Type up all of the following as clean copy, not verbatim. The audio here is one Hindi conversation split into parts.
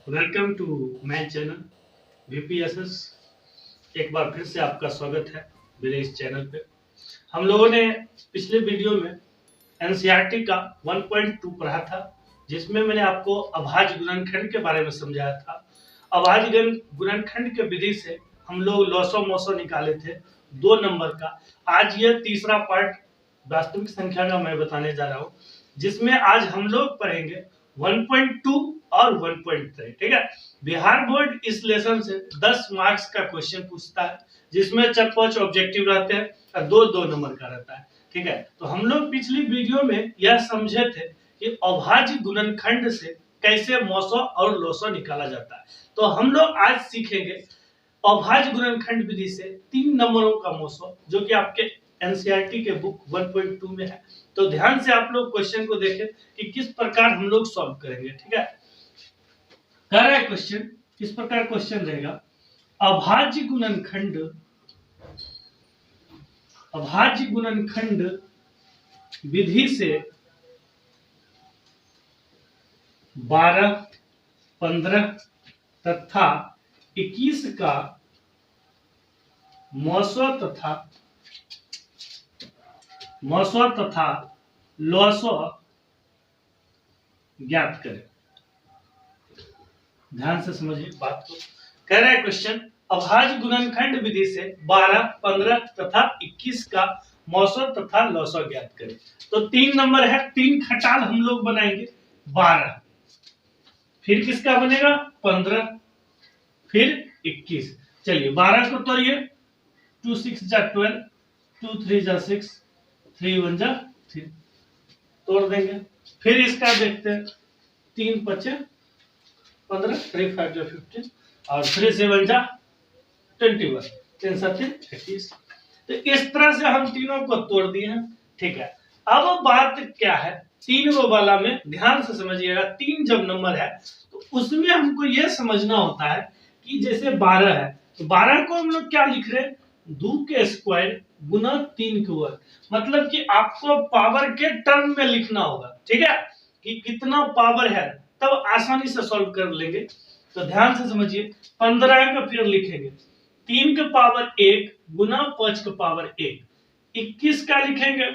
Welcome to my channel VPSS। एक बार फिर से आपका स्वागत है मेरे इस चैनल पे। हम लोगों ने पिछले वीडियो में एनसीईआरटी का 1.2 पढ़ा था, जिसमें मैंने आपको अभाज्य गुणनखंड के बारे में समझाया था। अभाज्य गुणनखंड के विधि से हम लोग लॉसो मोसो निकाले थे 2 नंबर का। आज यह तीसरा पार्ट वास्तविक संख्या का मैं बताने जा रहा हूँ, जिसमें आज हम लोग पढ़ेंगे 1.2 और 1.3। ठीक है। बिहार बोर्ड इस लेसन से 10 मार्क्स का क्वेश्चन पूछता है, जिसमें 4-5 ऑब्जेक्टिव रहते हैं और 2-2 नंबर का रहता है। ठीक है। तो हम लोग पिछली वीडियो में यह समझे थे कि अभाज्य गुणनखंड से कैसे मोसो और लोसो निकाला जाता है। तो हम लोग आज सीखेंगे अभाज्य गुणनखंड विधि से 3 नंबरों का मोसो, जो कि आपके एनसीईआरटी के बुक 1.2 में है। तो ध्यान से आप लोग क्वेश्चन को देखें कि किस प्रकार हम लोग सॉल्व करेंगे। ठीक है। कह रहा है क्वेश्चन, किस प्रकार क्वेश्चन रहेगा। अभाज्य गुणनखंड विधि से 12, 15 तथा 21 का मोसो तथा लोसो ज्ञात करें। ध्यान से समझिए बात को। कह रहा है क्वेश्चन, अभाज्य गुणनखंड विधि से 12, 15 तथा 21 का मोसो तथा लोसो ज्ञात करें। तो 3 नंबर है, 3 खटाल हम लोग बनाएंगे। 12, फिर किसका बनेगा 15, फिर 21। चलिए 12 को तोड़िए, 2 6 जा 12, 2 3 जा 6, 3 1 जा 3, तोड़ देंगे। फिर इसका देखते हैं, 3 5 15, 3 5 जा 15 और 3 7 जा 21, 3 7 21। तो इस तरह से हम तीनों को तोड़ दिए हैं। ठीक है। अब बात क्या है, 3 वाला में ध्यान से समझिएगा। 3 जब नंबर है तो उसमें हमको यह समझना होता है कि जैसे 12 है तो 12 को हम लोग क्या लिख रहे हैं, 2 के स्क्वायर गुना 3 के वर्ग। मतलब कि आपको पावर के टर्म में लिखना होगा। ठीक है, कि कितना पावर है, तब आसानी से सॉल्व कर लेंगे। तो ध्यान से समझिए, 15 का फिर लिखेंगे 3 के पावर 1 गुना 5 के पावर 1। 21 का लिखेंगे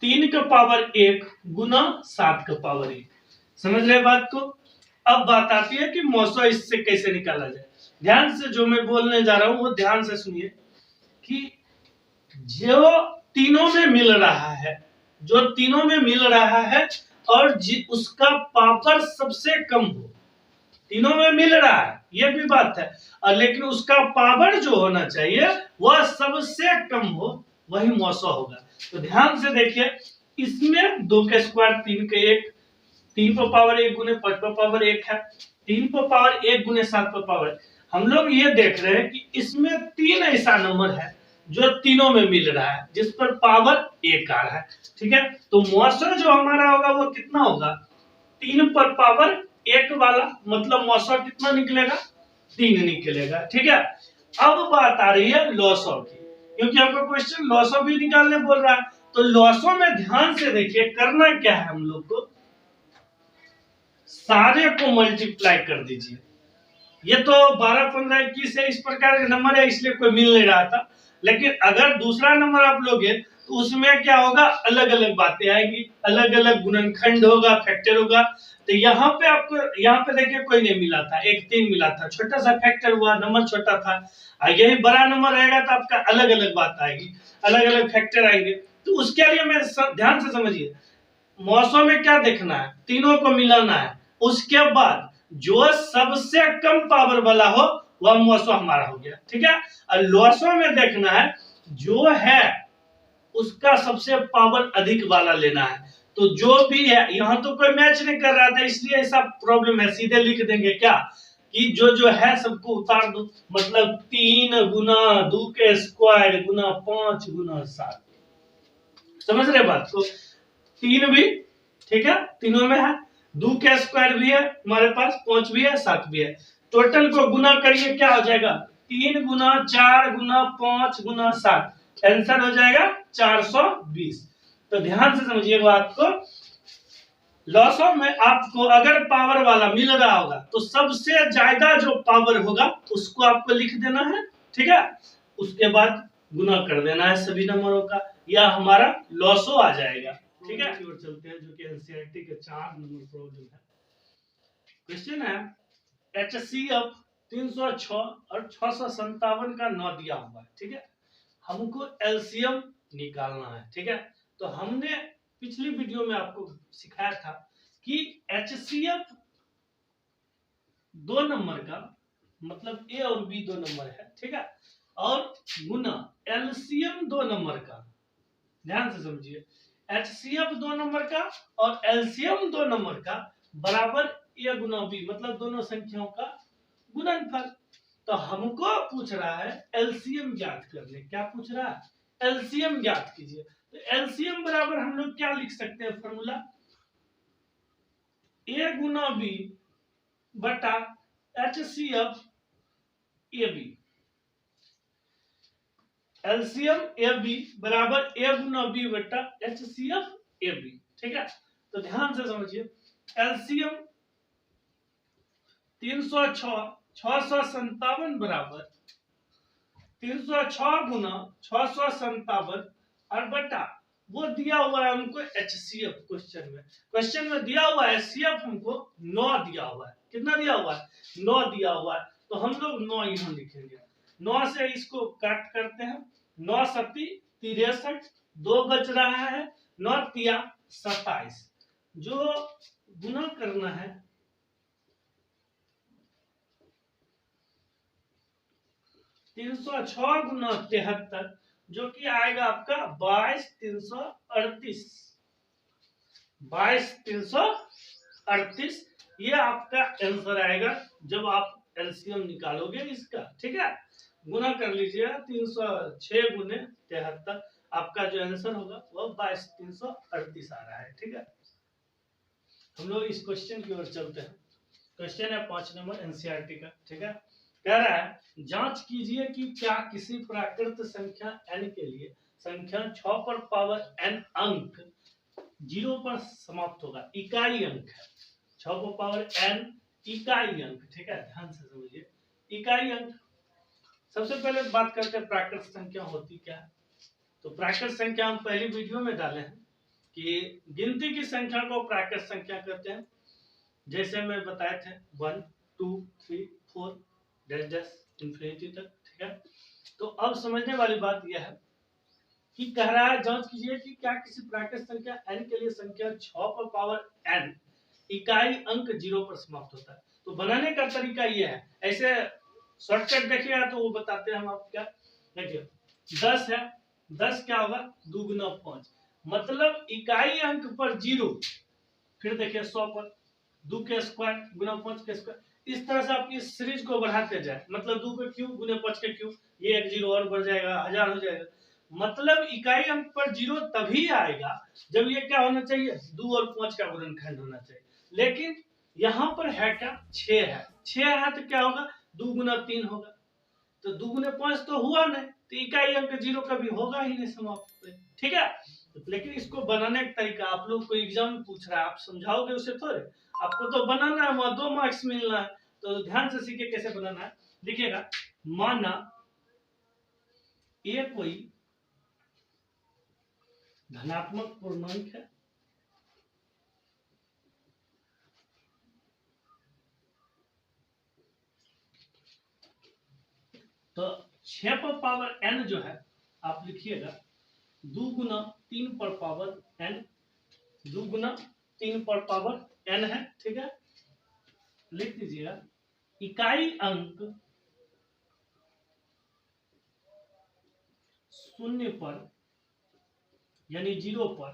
3 के पावर 1 गुना 7 के पावर 1। समझ रहे बात को। अब बात आती है कि मोसो इससे कैसे निकाला जाए। ध्यान से जो मैं बोलने जा रहा हूं वो ध्यान से सुनिए कि जो तीनों में मिल रहा है, और उसका पावर सबसे कम हो। तीनों में मिल रहा है, ये भी बात है, और लेकिन उसका पावर जो होना चाहिए वह सबसे कम हो, वही मोसो होगा। तो ध्यान से देखिए, इसमें 2 के स्क्वायर 3 के 1, 3 पर पावर 1 गुने 5 पर पावर 1 है, 3 पर पावर 1 गुने 7 पर पावर। हम लोग ये देख रहे हैं कि इसमें 3 ऐसा नंबर है जो तीनों में मिल रहा है, जिस पर पावर 1 आ रहा है। ठीक है। तो मोसो जो हमारा होगा वो कितना होगा, 3 पर पावर 1 वाला, मतलब मोसो कितना निकलेगा, 3 निकलेगा। ठीक है। अब बात आ रही है लोसो की, क्योंकि हमको क्वेश्चन लोसो भी निकालने बोल रहा है। तो लोसो में ध्यान से देखिए, करना क्या है, हम लोग को सारे को मल्टीप्लाई कर दीजिए। ये तो 12 15 21 है, इस प्रकार का नंबर है, इसलिए कोई मिल नहीं रहा था। लेकिन अगर दूसरा नंबर आप लोगे तो उसमें क्या होगा, अलग अलग बातें आएगी, अलग अलग गुणनखंड होगा, फैक्टर होगा। तो यहाँ पे आपको, यहाँ पे देखिए कोई नहीं मिला था, 1 3 मिला था, छोटा सा फैक्टर हुआ, नंबर छोटा था। यही बड़ा नंबर रहेगा तो आपका अलग अलग बात आएगी, अलग अलग फैक्टर आएंगे। तो उसके लिए मैं ध्यान से समझिए, मोसो में क्या देखना है, तीनों को मिलाना है। उसके बाद जो सबसे कम पावर वाला हो वह मोसो हमारा हो गया। ठीक है। और लोसो में देखना है जो है उसका सबसे पावर अधिक वाला लेना है। तो जो भी है, यहाँ तो कोई मैच नहीं कर रहा था, इसलिए ऐसा प्रॉब्लम है। सीधे लिख देंगे क्या कि जो है सबको उतार दो, मतलब 3 गुना 2 के स्क्वायर गुना 5 गुना 7। समझ रहे बात को। 3 भी ठीक है, तीनों में है, 2 के स्क्वायर भी है हमारे पास, 5 भी है, 7 भी है। टोटल को गुना करिए, क्या हो जाएगा, 3 गुना 4 गुना 5 गुना 7, आंसर हो जाएगा 420। तो ध्यान से समझिए बात को, लॉसों में आपको अगर पावर वाला मिल रहा होगा तो सबसे ज्यादा जो पावर होगा उसको आपको लिख देना है, ठीक है। उसके बाद गुना कर देना है सभी नंबरों का, या हमारा लॉसो आ जाएगा, ठीक है। और चलते हैं जो कि एनसीईआरटी के 4 नंबर प्रॉब्लम है। क्वेश्चन है HCF 306 और 657 का 9 दिया हुआ है, ठीक है। हमको एलसीएम निकालना है, ठीक है। तो हमने पिछली वीडियो में आपको सिखाया था कि HCF 2 नंबर का मतलब ए और बी 2 नंबर है, ठीक है, और गुना एलसीएम 2 नंबर का, ध्यान से समझिए, HCF 2 नंबर का और एलसीएम 2 नंबर का बराबर ए गुना बी, मतलब दोनों संख्याओं का गुणनफल। तो हमको पूछ रहा है एलसीएम ज्ञात करने, क्या पूछ रहा है, एलसीएम ज्ञात कीजिए। तो एलसीएम बराबर हम लोग क्या लिख सकते हैं फॉर्मूला, ए गुना बी बटा HCF A B. LCM A B बराबर ए गुना बी बटा HCF ए बी, ठीक है। तो ध्यान से समझिए, एलसीएम 306 657 बराबर 306 गुना 657 और बटा वो दिया हुआ है हमको HCF। क्वेश्चन में दिया हुआ है HCF हमको 9 दिया हुआ है, कितना दिया हुआ है, 9 दिया हुआ है। तो हम लोग 9 यहां लिखेंगे, 9 से इसको काट करते हैं, 9 सती 63, 2 बच रहा है, 9 तिया 27, जो गुना करना है 306 गुना 73, जो कि आएगा आपका 22,338, 22,338। ये आपका आंसर आएगा जब आप एलसीएम निकालोगे इसका, ठीक है। गुना कर लीजिएगा 306 गुने 73, आपका जो आंसर होगा वो 22,338 आ रहा है, ठीक है। हम लोग इस क्वेश्चन की ओर चलते हैं। क्वेश्चन है 5 नंबर एनसीईआरटी का, ठीक है। कह रहा है जांच कीजिए कि क्या किसी प्राकृत संख्या n के लिए संख्या 6 पर पावर n अंक 0 पर समाप्त होगा, इकाई अंक है 6 पर पावर n इकाई अंक, ठीक है। ध्यान से समझिए, इकाई अंक। सबसे पहले बात करते हैं प्राकृत संख्या होती क्या है। तो प्राकृत संख्या हम पहली वीडियो में डाले हैं कि गिनती की संख्या को प्राकृत संख्या कहते हैं, जैसे मैं बताए थे 1 2 3 4 डैश डैश इंफिनिटी तक, ठीक है। तो अब समझने वाली बात यह है कि कह रहा है जांच कीजिए कि क्या किसी प्राकृत संख्या n के लिए संख्या 6 पर पावर n इकाई अंक 0 पर समाप्त होता है। तो बनाने का तरीका यह है, ऐसे शॉर्टकट देखिएगा तो वो बताते हैं हम आपको। क्या देखिए 10 है, 10 क्या होगा 2 गुना 5, मतलब इकाई अंक पर 0, फिर देखिए 100 पर 2 के स्क्वायर गुना 5 के स्क्वायर, इस तरह से आप इस सीरीज को बढ़ाते जाए, मतलब 2 के क्यूब गुने 5 के क्यूब, ये एक 0 और बढ़ जाएगा, 1000 हो जाएगा। मतलब इकाई अंक पर 0 तभी आएगा जब ये क्या होना चाहिए, 2 और 5 का गुणनखंड होना चाहिए। लेकिन यहाँ पर है क्या 6 है, 6 है तो क्या होगा 2 गुना 3 होगा, तो 2 गुने 5 तो हुआ नहीं, तो इकाई अंक 0 कभी होगा ही नहीं समाप्त, ठीक है। लेकिन इसको बनाने का तरीका आप लोग को एग्जाम में पूछ रहा है, आप समझाओगे उसे थोड़े, आपको तो बनाना है, वहां 2 मार्क्स मिलना है। तो ध्यान से सीखिए कैसे बनाना है। देखिएगा, माना ये कोई धनात्मक पूर्णांक है, तो 6 पर पावर n जो है आप लिखिएगा 2 गुना 3 पर पावर n, 2 गुना 3 पर पावर n है, ठीक है। लिख दीजिएगा इकाई अंक 0 पर यानी 0 पर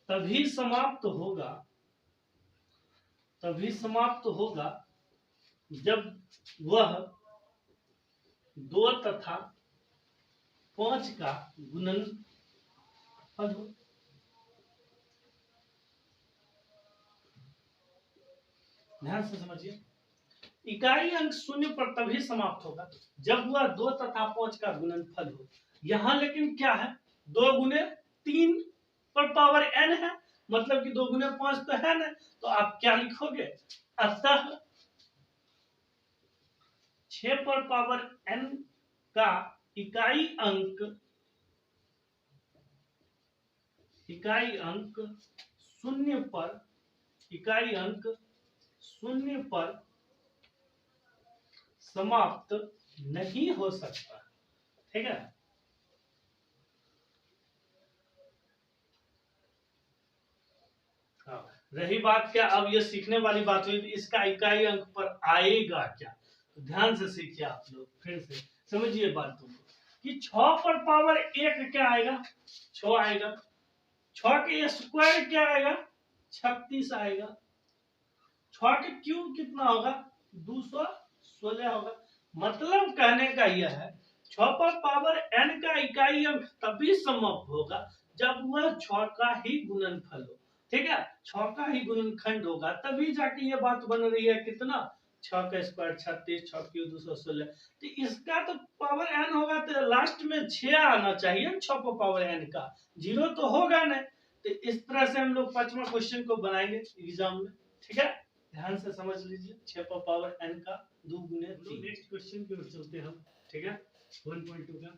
तभी समाप्त होगा, तभी समाप्त होगा जब वह 2 तथा 5 का गुणनफल हो। ध्यान से समझिए, इकाई अंक 0 पर तभी समाप्त होगा जब वह 2 तथा 5 का गुणनफल हो। यहां लेकिन क्या है 2 गुने 3 पर पावर n है, मतलब कि 2 गुने 5 तो है ना, तो आप क्या लिखोगे, अतः 6 पर पावर n का इकाई अंक शून्य पर समाप्त नहीं हो सकता। ठीक है, हाँ, रही बात क्या, अब ये सीखने वाली बात हुई, तो इसका इकाई अंक पर आएगा क्या, तो ध्यान से सीखिए आप लोग, फिर से समझिए बातों को कि 6 पर पावर 1 क्या आएगा, 6 आएगा, 6 के स्क्वायर क्या आएगा, 36 आएगा, 6 के क्यूब कितना होगा, 216 होगा। मतलब कहने का यह है 6 पर पावर n का इकाई अंक तभी समाप्त होगा जब वह 6 का ही गुणनफल हो। ठीक है, 6 का ही गुणनखंड होगा, तभी जाके ये बात बन रही है कितना, 6 का स्क्वायर 36, 6 क्यूब 216, तो इसका तो पावर n होगा, तो लास्ट में 6 आना चाहिए 6 पर पावर n का, 0 तो होगा नहीं। तो इस तरह से हम लोग 5वां क्वेश्चन को बनाएंगे एग्जाम में। ठीक है, ध्यान से समझ लीजिए, 6 पर पावर n का 2 गुने 3। नेक्स्ट क्वेश्चन की ओर चलते हैं हम। ठीक है, 1.2 का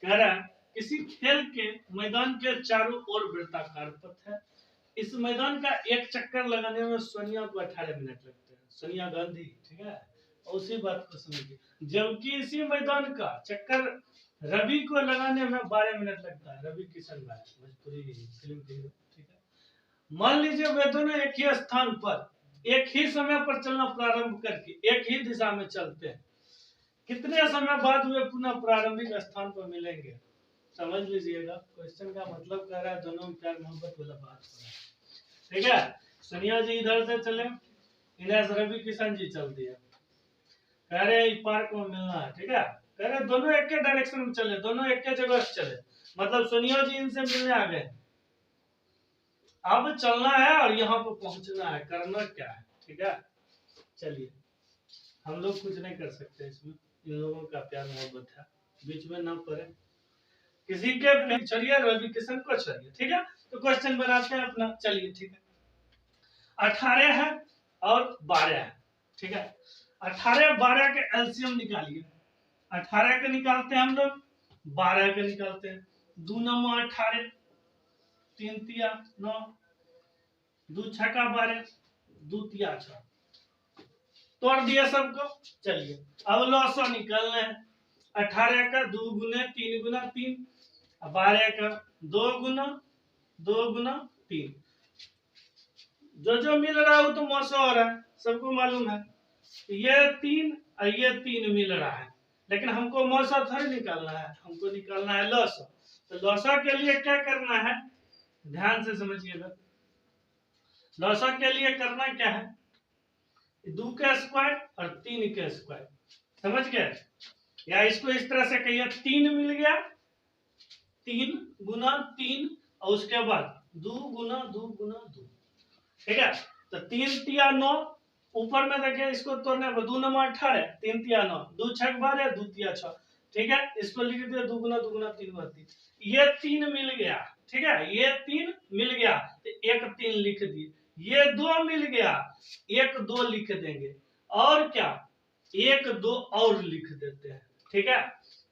कह रहा है किसी खेल के मैदान के चारों ओर वृत्ताकार पथ है, इस मैदान का एक चक्कर लगाने में सोनिया को 18 मिनट लगते हैं, सोनिया गांधी। ठीक है, उसी बात को समझिए, जबकि इसी मैदान का चक्कर रवि को लगाने में 12 मिनट लगता है, रवि किशन भाई भोजपुरी फिल्म के हीरो। ठीक है, मान लीजिए वे दोनों एक ही स्थान पर एक ही समय पर चलना प्रारंभ करके एक ही दिशा में चलते हैं, कितने समय बाद वे पुनः प्रारंभिक स्थान पर मिलेंगे, समझ लीजिएगा। क्वेश्चन का मतलब कह रहा है दोनों में प्यार मोहब्बत वाला बात हो रहा है। ठीक है, सोनिया जी इधर से चले, इधर से रवि किशन जी चल दिए, कह रहे पार्क में मिलना है। ठीक है, कह रहे दोनों एक के डायरेक्शन में चले, दोनों एक के जगह से चले, मतलब सोनिया जी इनसे मिलने आ गए, अब चलना है और यहाँ पर पहुंचना है, करना क्या है। ठीक है, चलिए, हम लोग कुछ नहीं कर सकते इसमें, इन लोगों का प्यार मोहब्बत है, बीच में ना पड़े, किसी के छोड़िए, रवि किशन को छोड़िए। ठीक है, तो क्वेश्चन बनाते हैं अपना, चलिए। ठीक है, 18 है और 12 है। ठीक है, 18 12 के एलसीएम निकालिए, 18 के निकालते हैं हम लोग, 12 के निकालते हैं, 2 9 18, 3 तिया 9, 2 छक्का 12, 2 तिया 6, तोड़ दिया सबको। चलिए, अब लॉस निकालना है, 18 का 2 गुना 3 गुना 3, 12 का 2 गुना 3, जो मिल रहा है वो तो मौसम हो रहा है, सबको मालूम है, ये 3 और ये 3 मिल रहा है, लेकिन हमको मौसम थोड़ी निकालना है, हमको निकालना है लॉस। तो लॉसा के लिए क्या करना है, ध्यान से समझिएगा, लॉसा के लिए करना क्या है, 2 का स्क्वायर और 3 का स्क्वायर, समझ गए, या इसको इस तरह से कहिए, 3 मिल गया, 3 गुना 3 और उसके बाद 2 गुना 2 गुना 2। ठीक है, तो 3 तिया 9, ऊपर में देखिए इसको तोड़ने पर 2 9 18, 3 तिया 9, 2 6 12, 2 तिया 6। ठीक है, इसको लिख दिया 2 गुना 2 गुना 3 गुना 3, ये 3 मिल गया। ठीक है, ये 3 मिल गया तो एक 3 लिख दिए, ये 2 मिल गया, एक 2 लिख देंगे, और क्या, एक 2 और लिख देते हैं। ठीक है,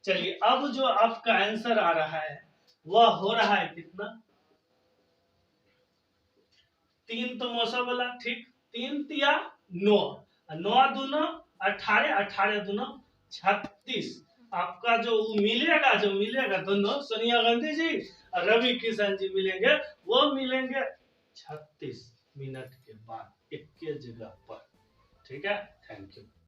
चलिए, अब जो आपका आंसर आ रहा है वह हो रहा है कितना, 3 तो मौसा वाला। ठीक, 3 तिया 9, 9 दूना 18, 18 दूना 36, आपका जो मिलेगा दोनों, सोनिया गांधी जी और रवि किशन जी मिलेंगे, वो मिलेंगे 36 मिनट के बाद एक के जगह पर। ठीक है, थैंक यू।